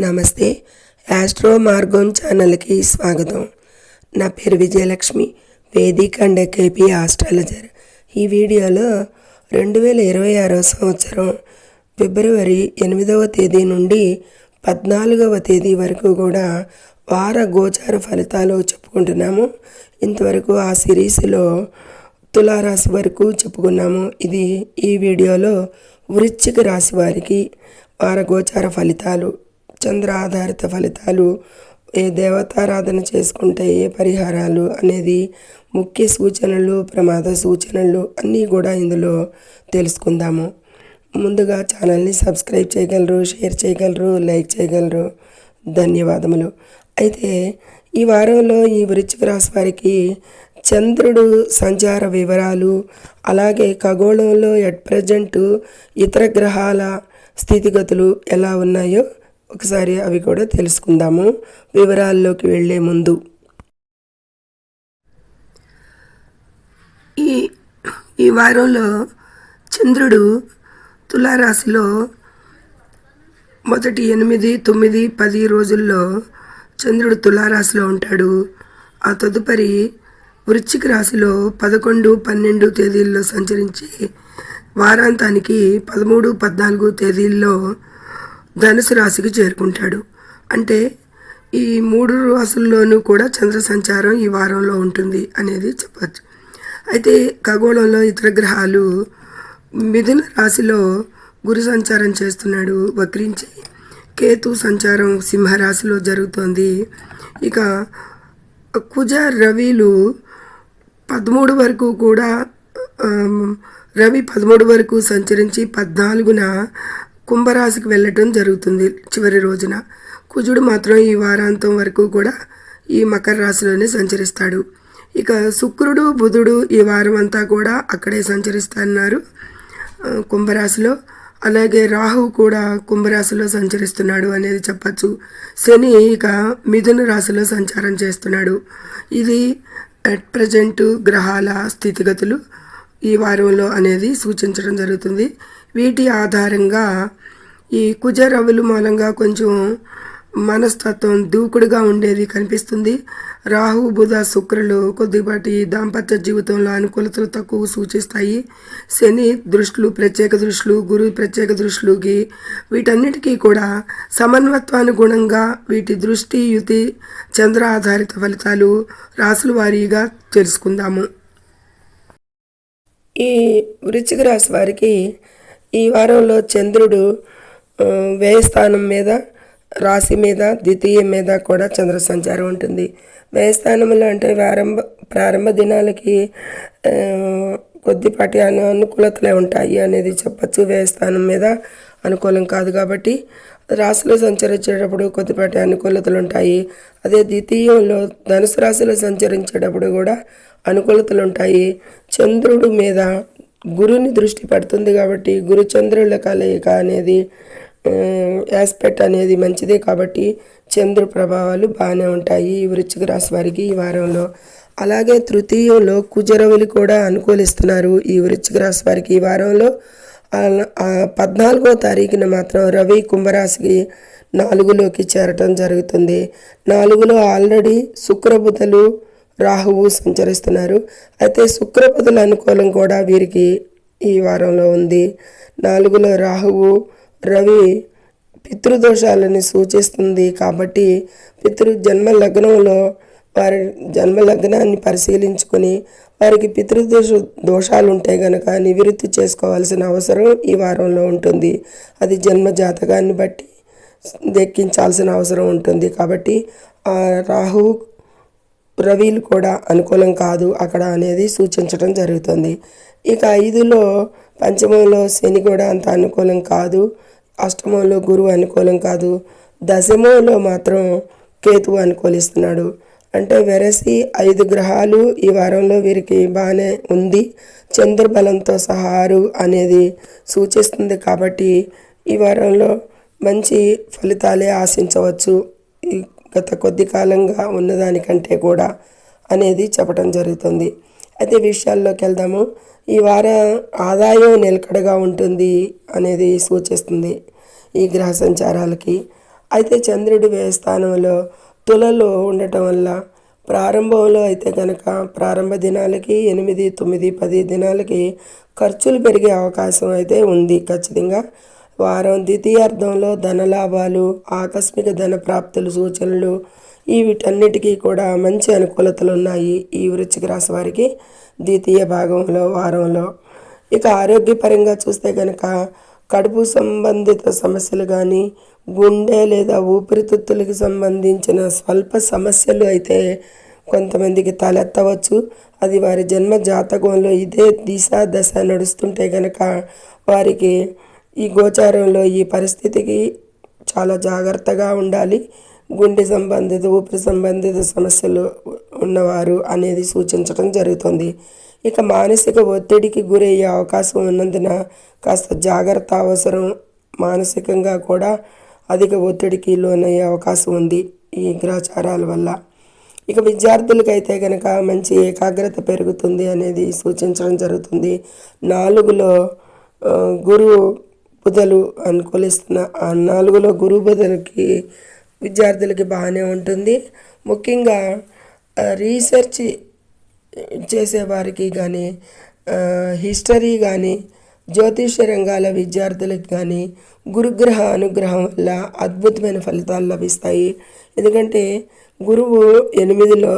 నమస్తే. యాస్ట్రో మార్గం ఛానల్కి స్వాగతం. నా పేరు Vijayalakshmi, Vedic and KP astrologer. ఈ వీడియోలో 2026 సంవత్సరం ఫిబ్రవరి 8వ తేదీ నుండి 14వ తేదీ వరకు కూడా వార గోచార ఫలితాలు చెప్పుకుంటున్నాము. ఇంతవరకు ఆ సిరీస్లో తులారాశి వరకు చెప్పుకున్నాము. ఈ వీడియోలో వృశ్చిక రాశి వారికి వార గోచార ఫలితాలు, చంద్ర ఆధారిత ఫలితాలు, ఏ దేవతారాధన చేసుకుంటే ఏ పరిహారాలు అనేది, ముఖ్య సూచనలు, ప్రమాద సూచనలు అన్నీ కూడా ఇందులో తెలుసుకుందాము. ముందుగా ఛానల్ని సబ్స్క్రైబ్ చేయగలరు, షేర్ చేయగలరు, లైక్ చేయగలరు. ధన్యవాదములు. అయితే ఈ వారంలో ఈ వృశ్చిక రాశి వారికి చంద్రుడు సంచార వివరాలు, అలాగే ఖగోళంలో ఎట్ ప్రజెంట్ ఇతర గ్రహాల స్థితిగతులు ఎలా ఉన్నాయో ఒకసారి అవి కూడా తెలుసుకుందాము. వివరాల్లోకి వెళ్ళే ముందు ఈ వారంలో చంద్రుడు తులారాశిలో మొదటి 8, 9, 10 రోజుల్లో చంద్రుడు తులారాశిలో ఉంటాడు. ఆ తదుపరి వృశ్చిక రాశిలో 11, 12 తేదీల్లో సంచరించి వారాంతానికి 13, 14 తేదీల్లో ధనుసు రాశికి చేరుకుంటాడు. అంటే ఈ 3 రాశుల్లోనూ కూడా చంద్ర సంచారం ఈ వారంలో ఉంటుంది అనేది చెప్పచ్చు. అయితే ఖగోళంలో ఇతర గ్రహాలు మిథున రాశిలో గురు సంచారం చేస్తున్నాడు వక్రించి. కేతు సంచారం సింహరాశిలో జరుగుతోంది. ఇక కుజ రవిలు 13 వరకు కూడా రవి 13 వరకు సంచరించి 14న కుంభరాశికి వెళ్ళటం జరుగుతుంది చివరి రోజున. కుజుడు మాత్రం ఈ వారాంతం వరకు కూడా ఈ మకర రాశిలోనే సంచరిస్తాడు. ఇక శుక్రుడు, బుధుడు ఈ వారం అంతా కూడా అక్కడే సంచరిస్తున్నారు కుంభరాశిలో. అలాగే రాహు కూడా కుంభరాశిలో సంచరిస్తున్నాడు అనేది చెప్పచ్చు. శని ఇక మిథున రాశిలో సంచారం చేస్తున్నాడు. ఇది అట్ ప్రజెంట్ గ్రహాల స్థితిగతులు ఈ వారంలో అనేది సూచించడం జరుగుతుంది. వీటి ఆధారంగా ఈ కుజరవులు మూలంగా కొంచెం మనస్తత్వం దూకుడుగా ఉండేది కనిపిస్తుంది. రాహు, బుధ, శుక్రులు కొద్దిపాటి దాంపత్య జీవితంలో అనుకూలతలు తక్కువ సూచిస్తాయి. శని దృష్టిలు, ప్రత్యేక దృష్టిలు, గురు ప్రత్యేక దృష్టిలుకి వీటన్నిటికీ కూడా సమన్వత్వానుగుణంగా వీటి దృష్టి, యుతి, చంద్ర ఆధారిత ఫలితాలు రాశుల వారీగా తెలుసుకుందాము. ఈ వృశ్చిక రాశి వారికి ఈ వారంలో చంద్రుడు వ్యయస్థానం మీద, రాశి మీద, ద్వితీయం మీద కూడా చంద్ర సంచారం ఉంటుంది. వ్యయస్థానంలో అంటే ప్రారంభ దినాలకి కొద్దిపాటి అనుకూలతలే ఉంటాయి అనేది చెప్పచ్చు. వ్యయస్థానం మీద అనుకూలం కాదు కాబట్టి రాశిలో సంచరించేటప్పుడు కొద్దిపాటి అనుకూలతలు ఉంటాయి. అదే ద్వితీయంలో ధనుసు రాశిలో సంచరించేటప్పుడు కూడా అనుకూలతలు ఉంటాయి. చంద్రుడు మీద గురుని దృష్టి పడుతుంది కాబట్టి గురు చంద్రుల కలయిక అనేది యాస్పెక్ట్ అనేది మంచిదే కాబట్టి చంద్రు ప్రభావాలు బాగానే ఉంటాయి ఈ వృశ్చిక రాశి వారికి ఈ వారంలో. అలాగే తృతీయంలో కుజరవులు కూడా అనుకూలిస్తున్నారు ఈ వృశ్చిక రాశి వారికి ఈ వారంలో. 14వ తారీఖున మాత్రం రవి కుంభరాశికి 4లోకి చేరటం జరుగుతుంది. 4లో ఆల్రెడీ శుక్రబుధులు, రాహువు సంచరిస్తున్నారు. అయితే శుక్రబుధుల అనుకూలం కూడా వీరికి ఈ వారంలో ఉంది. 4లో రాహువు, రవి పితృదోషాలని సూచిస్తుంది కాబట్టి జన్మ లగ్నంలో వారి జన్మ లగ్నాన్ని పరిశీలించుకొని వారికి దోషాలు ఉంటే కనుక నివృత్తి చేసుకోవాల్సిన అవసరం ఈ వారంలో ఉంటుంది. అది జన్మ జాతకాన్ని బట్టి దక్కించాల్సిన అవసరం ఉంటుంది. కాబట్టి ఆ రాహు, రవిలు కూడా అనుకూలం కాదు అక్కడ అనేది సూచించడం జరుగుతుంది. ఇక 5లో పంచమంలో శని కూడా అంత అనుకూలం కాదు. అష్టమంలో గురువు అనుకూలం కాదు. దశమంలో మాత్రం కేతువు అనుకూలిస్తున్నాడు. అంటే వెరసి 5 గ్రహాలు ఈ వారంలో వీరికి బాగానే ఉంది. చంద్రబలంతో సహా 6 అనేది సూచిస్తుంది కాబట్టి ఈ వారంలో మంచి ఫలితాలే ఆశించవచ్చు గత కొద్ది కాలంగా ఉన్నదానికంటే కూడా అనేది చెప్పడం జరుగుతుంది. అయితే విషయాల్లోకి వెళ్దాము. ఈ వారం ఆదాయం నిలకడగా ఉంటుంది అనేది సూచిస్తుంది ఈ గ్రహ సంచారాలకి. అయితే చంద్రుడు వ్యయ స్థానంలో తులలో ఉండటం వల్ల ప్రారంభంలో అయితే కనుక ప్రారంభ దినాలకి 8, 9, 10 దినాలకి ఖర్చులు పెరిగే అవకాశం అయితే ఉంది ఖచ్చితంగా. వారం ద్వితీయార్థంలో ధనలాభాలు, ఆకస్మిక ధన ప్రాప్తులు సూచనలు వీటన్నిటికీ కూడా మంచి అనుకూలతలు ఉన్నాయి ఈ వృశ్చిక రాశి వారికి ద్వితీయ భాగంలో వారంలో. ఇక ఆరోగ్యపరంగా చూస్తే కనుక కడుపు సంబంధిత సమస్యలు కానీ, గుండె లేదా ఊపిరితిత్తులకి సంబంధించిన స్వల్ప సమస్యలు అయితే కొంతమందికి తలెత్తవచ్చు. అది వారి జన్మ జాతకంలో ఇదే దిశ దశ నడుస్తుంటే కనుక వారికి ఈ గోచారంలో ఈ పరిస్థితికి చాలా జాగ్రత్తగా ఉండాలి. గుండె సంబంధిత ఊపిరి సంబంధిత సమస్యలు ఉన్నవారు అనేది సూచించడం జరుగుతుంది. ఇక మానసిక ఒత్తిడికి గురయ్యే అవకాశం ఉన్నందున కాస్త జాగ్రత్త అవసరం. మానసికంగా కూడా అధిక ఒత్తిడికి లోనయ్యే అవకాశం ఉంది ఈ గ్రహచారాల వల్ల. ఇక విద్యార్థులకైతే కనుక మంచి ఏకాగ్రత పెరుగుతుంది అనేది సూచించడం జరుగుతుంది. 4లో గురు బుధలు అనుకూలిస్తున్న 4లో గురు బుధలకి విద్యార్థులకి బాగానే ఉంటుంది. ముఖ్యంగా రీసెర్చ్ చేసేవారికి కానీ, హిస్టరీ కానీ, జ్యోతిష్య రంగాల విద్యార్థులకు కానీ గురుగ్రహ అనుగ్రహం వల్ల అద్భుతమైన ఫలితాలు లభిస్తాయి. ఎందుకంటే గురువు 8లో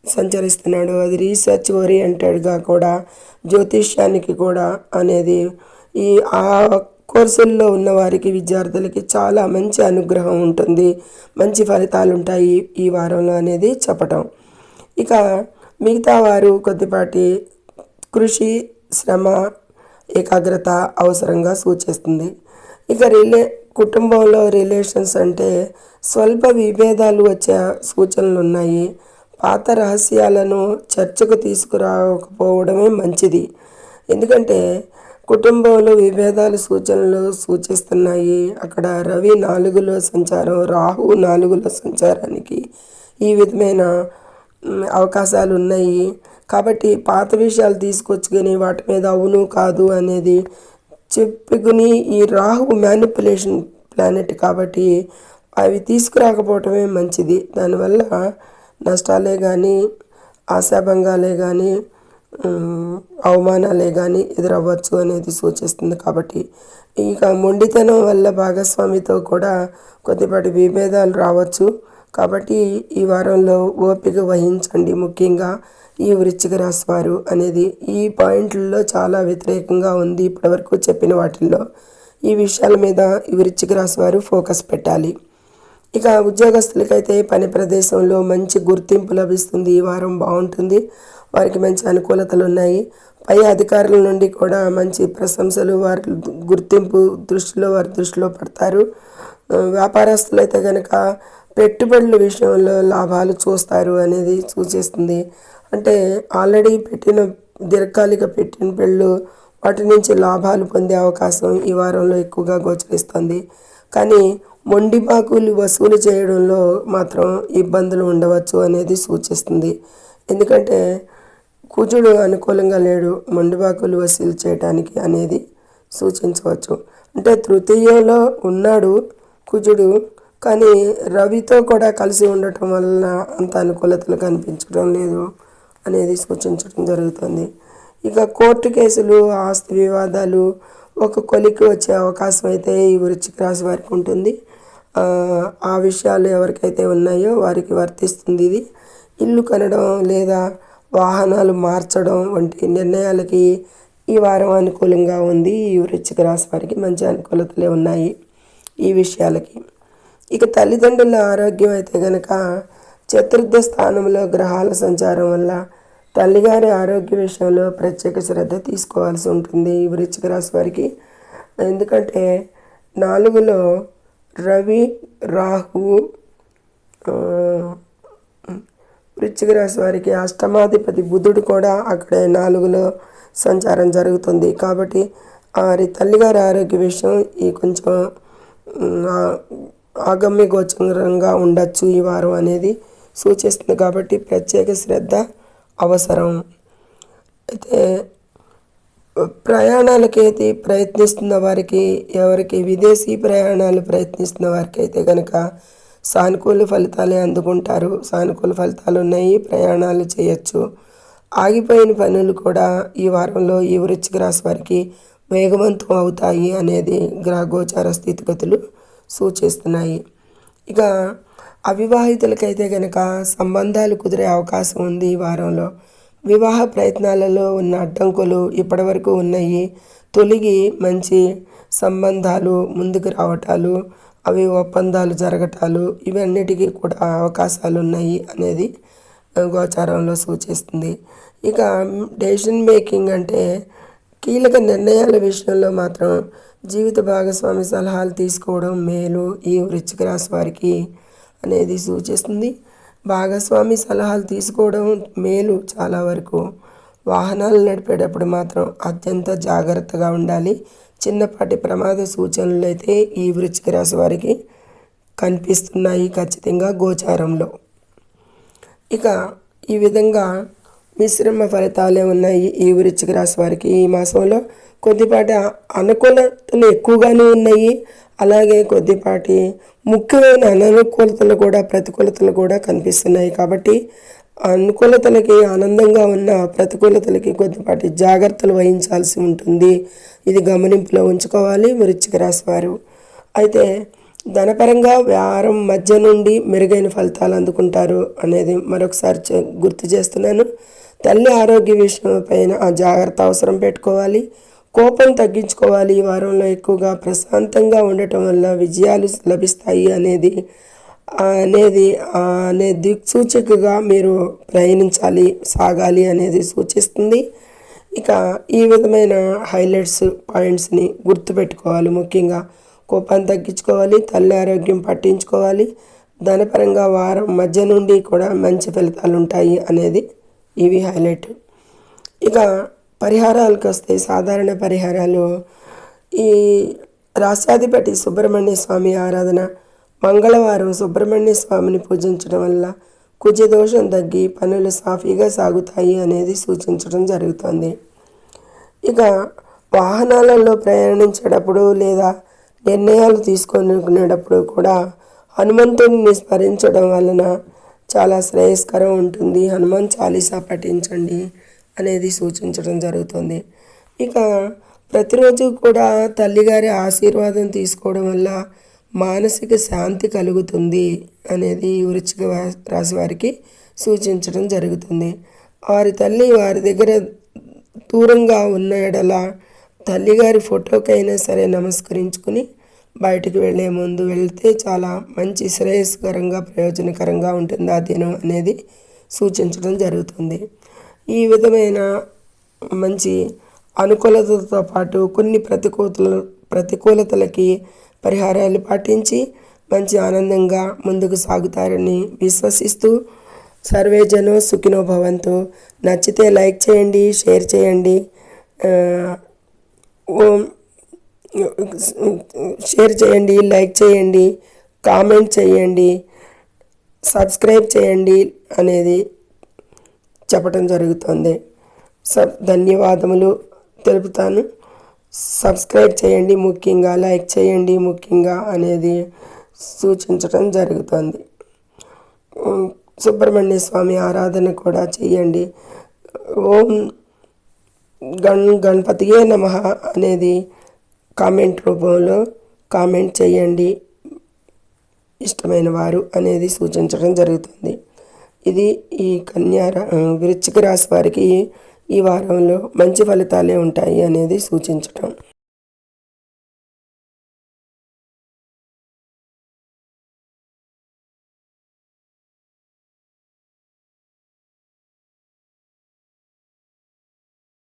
సంచరిస్తున్నాడు. అది రీసెర్చ్ ఓరియంటెడ్గా కూడా జ్యోతిష్యానికి కూడా అనేది ఆ కోర్సుల్లో ఉన్న వారికి విద్యార్థులకి చాలా మంచి అనుగ్రహం ఉంటుంది, మంచి ఫలితాలు ఉంటాయి ఈ వారంలో అనేది చెప్పటం. ఇక మిగతా వారు కొద్దిపాటి కృషి, శ్రమ, ఏకాగ్రత అవసరంగా సూచిస్తుంది. ఇక కుటుంబంలో రిలేషన్స్ అంటే స్వల్ప విభేదాలు వచ్చే సూచనలు ఉన్నాయి. పాత రహస్యాలను చర్చకు తీసుకురాకపోవడమే మంచిది. ఎందుకంటే కుటుంబంలో విభేదాలు సూచనలు సూచిస్తున్నాయి. అక్కడ రవి 4లో సంచారం, రాహు 4లో సంచారానికి ఈ విధమైన అవకాశాలు ఉన్నాయి. కాబట్టి పాత విషయాలు తీసుకొచ్చుకొని వాటి మీద అవును కాదు అనేది చెప్పుకుని, ఈ రాహు మ్యానిపులేషన్ ప్లానెట్ కాబట్టి అవి తీసుకురాకపోవటమే మంచిది. దానివల్ల నష్టాలే కానీ, ఆశాభంగాలే కానీ, అవమానాలే కానీ ఎదురవ్వచ్చు అనేది సూచిస్తుంది. కాబట్టి ఇక మొండితనం వల్ల భాగస్వామితో కూడా కొద్దిపాటి విభేదాలు రావచ్చు. కాబట్టి ఈ వారంలో ఓపిక వహించండి. ముఖ్యంగా ఈ వృశ్చిక రాశి వారు అనేది ఈ పాయింట్లలో చాలా వ్యతిరేకంగా ఉంది ఇప్పటివరకు చెప్పిన వాటిల్లో. ఈ విషయాల మీద ఈ వృశ్చిక రాశి వారు ఫోకస్ పెట్టాలి. ఇక ఉద్యోగస్తులకైతే పని ప్రదేశంలో మంచి గుర్తింపు లభిస్తుంది. ఈ వారం బాగుంటుంది, వారికి మంచి అనుకూలతలు ఉన్నాయి. పై అధికారుల నుండి కూడా మంచి ప్రశంసలు, వారి గుర్తింపు వారి దృష్టిలో పడతారు. వ్యాపారస్తులైతే కనుక పెట్టుబడుల విషయంలో లాభాలు చూస్తారు అనేది సూచిస్తుంది. అంటే ఆల్రెడీ పెట్టిన దీర్ఘకాలిక పెట్టుబడులు వాటి నుంచి లాభాలు పొందే అవకాశం ఈ వారంలో ఎక్కువగా గోచరిస్తుంది. కానీ మొండి బాకులు వసూలు చేయడంలో మాత్రం ఇబ్బందులు ఉండవచ్చు అనేది సూచిస్తుంది. ఎందుకంటే కుజుడు అనుకూలంగా లేడు మొండి బాకులు వసూలు చేయడానికి అనేది సూచించవచ్చు. అంటే తృతీయంలో ఉన్నాడు కుజుడు, కానీ రవితో కూడా కలిసి ఉండటం వలన అంత అనుకూలతలు కనిపించడం లేదు అనేది సూచించడం జరుగుతుంది. ఇక కోర్టు కేసులు, ఆస్తి వివాదాలు ఒక కొలికి వచ్చే అవకాశం అయితే ఈ వృశ్చిక రాశి వారికి ఉంటుంది. ఆ విషయాలు ఎవరికైతే ఉన్నాయో వారికి వర్తిస్తుంది ఇది. ఇల్లు కొనడం లేదా వాహనాలు మార్చడం వంటి నిర్ణయాలకి ఈ వారం అనుకూలంగా ఉంది. ఈ వృశ్చిక రాశి వారికి మంచి అనుకూలతలే ఉన్నాయి ఈ విషయాలకి. ఇక తల్లిదండ్రుల ఆరోగ్యం అయితే కనుక చతుర్థ స్థానంలో గ్రహాల సంచారం వల్ల తల్లిగారి ఆరోగ్య విషయంలో ప్రత్యేక శ్రద్ధ తీసుకోవాల్సి ఉంటుంది ఈ వృశ్చిక రాశి వారికి. ఎందుకంటే 4లో రవి, రాహువు, వృశ్చిక రాశి వారికి అష్టమాధిపతి బుధుడు కూడా అక్కడే 4లో సంచారం జరుగుతుంది. కాబట్టి వారి తల్లిగారి ఆరోగ్య విషయం కొంచెం ఆగమ్య గోచరంగా ఉండొచ్చు ఈ వారం అనేది సూచిస్తుంది. కాబట్టి ప్రత్యేక శ్రద్ధ అవసరం. అయితే ప్రయాణాలకైతే ప్రయత్నిస్తున్న వారికి, ఎవరికి విదేశీ ప్రయాణాలు ప్రయత్నిస్తున్న వారికి అయితే కనుక సానుకూల ఫలితాలే అందుకుంటారు. సానుకూల ఫలితాలు ఉన్నాయి, ప్రయాణాలు చేయొచ్చు. ఆగిపోయిన పనులు కూడా ఈ వారంలో ఈ వృశ్చిక రాశి వారికి వేగవంతం అవుతాయి అనేది గ్రహ గోచార స్థితిగతులు సూచిస్తున్నాయి. ఇక అవివాహితులకైతే కనుక సంబంధాలు కుదిరే అవకాశం ఉంది ఈ వారంలో. వివాహ ప్రయత్నాలలో ఉన్న అడ్డంకులు ఇప్పటివరకు ఉన్నాయి తొలగి మంచి సంబంధాలు ముందుకు రావటాలు, అవి ఒప్పందాలు జరగటాలు, ఇవన్నిటికీ కూడా అవకాశాలు ఉన్నాయి అనేది గోచారంలో సూచిస్తుంది. ఇక డెసిషన్ మేకింగ్ అంటే కీలక నిర్ణయాల విషయంలో మాత్రం జీవిత భాగస్వామి సలహాలు తీసుకోవడం మేలు ఈ వృశ్చిక రాశి వారికి అనేది సూచిస్తుంది. భాగస్వామి సలహాలు తీసుకోవడం మేలు చాలా వరకు. వాహనాలు నడిపేటప్పుడు మాత్రం అత్యంత జాగ్రత్తగా ఉండాలి. చిన్నపాటి ప్రమాద సూచనలు అయితే ఈ వృశ్చిక రాశి వారికి కనిపిస్తున్నాయి ఖచ్చితంగా గోచారంలో. ఇక ఈ విధంగా మిశ్రమ ఫలితాలే ఉన్నాయి ఈ వృశ్చిక రాశి వారికి. ఈ మాసంలో కొద్దిపాటి అనుకూలతలు ఎక్కువగానే ఉన్నాయి, అలాగే కొద్దిపాటి ముఖ్యమైన అననుకూలతలు కూడా, ప్రతికూలతలు కూడా కనిపిస్తున్నాయి. కాబట్టి అనుకూలతలకి ఆనందంగా ఉన్న ప్రతికూలతలకి కొద్దిపాటి జాగ్రత్తలు వహించాల్సి ఉంటుంది. ఇది గమనింపులో ఉంచుకోవాలి వృశ్చిక రాశి వారు. అయితే ధనపరంగా వారం మధ్య నుండి మెరుగైన ఫలితాలు అందుకుంటారు అనేది మరొకసారి గుర్తు చేస్తున్నాను. తల్లి ఆరోగ్య విషయం పైన ఆ జాగ్రత్త అవసరం పెట్టుకోవాలి. కోపం తగ్గించుకోవాలి. ఈ వారంలో ఎక్కువగా ప్రశాంతంగా ఉండటం వల్ల విజయాలు లభిస్తాయి అనేది దిక్సూచికగా మీరు ప్రయాణించాలి, సాగాలి అనేది సూచిస్తుంది. ఇక ఈ విధమైన హైలైట్స్ పాయింట్స్ని గుర్తుపెట్టుకోవాలి. ముఖ్యంగా కోపాన్ని తగ్గించుకోవాలి, తల్లి ఆరోగ్యం పట్టించుకోవాలి, ధనపరంగా వారం మధ్య నుండి కూడా మంచి ఫలితాలు ఉంటాయి అనేది ఇవి హైలైట్. ఇక పరిహారాలకు వస్తే సాధారణ పరిహారాలు, ఈ రాష్ట్రాధిపతి సుబ్రహ్మణ్య స్వామి ఆరాధన, మంగళవారం సుబ్రహ్మణ్య స్వామిని పూజించడం వల్ల కుజదోషం తగ్గి పనులు సాఫీగా సాగుతాయి అనేది సూచించడం జరుగుతుంది. ఇక వాహనాలలో ప్రయాణించేటప్పుడు లేదా నిర్ణయాలు తీసుకునేటప్పుడు కూడా హనుమంతుడిని స్మరించడం వలన చాలా శ్రేయస్కరం ఉంటుంది. హనుమాన్ చాలీసా పఠించండి అనేది సూచించడం జరుగుతుంది. ఇక ప్రతిరోజు కూడా తల్లిగారి ఆశీర్వాదం తీసుకోవడం వల్ల మానసిక శాంతి కలుగుతుంది అనేది వృశ్చిక రాశి వారికి సూచించడం జరుగుతుంది. వారి తల్లి వారి దగ్గర దూరంగా ఉన్న ఎడల తల్లిగారి ఫోటోకైనా సరే నమస్కరించుకుని బయటికి వెళ్ళే ముందు వెళ్తే చాలా మంచి శ్రేయస్కరంగా ప్రయోజనకరంగా ఉంటుంది ఆ దినం అనేది సూచించడం జరుగుతుంది. ఈ విధమైన మంచి అనుకూలతతో పాటు కొన్ని ప్రతికూలతలకి పరిహారాలు పాటించి మంచి ఆనందంగా ముందుకు సాగుతారని విశ్వసిస్తూ సర్వే జనో సుఖినో భవంతు. నచ్చితే లైక్ చేయండి, షేర్ చేయండి, లైక్ చేయండి, కామెంట్ చేయండి, సబ్స్క్రైబ్ చేయండి అనేది చెప్పడం జరుగుతుంది. ధన్యవాదములు తెలుపుతాను. సబ్స్క్రైబ్ చేయండి ముఖ్యంగా, లైక్ చేయండి ముఖ్యంగా అనేది సూచించడం జరుగుతుంది. సుబ్రహ్మణ్య స్వామి ఆరాధన కూడా చేయండి. ఓం గణపతియే నమః అనేది కామెంట్ రూపంలో కామెంట్ చేయండి ఇష్టమైన వారు అనేది సూచించడం జరుగుతుంది. ఇది ఈ వృశ్చిక రాశి వారికి ఈ వారంలో మంచి ఫలితాలే ఉంటాయి అనేది సూచించటం.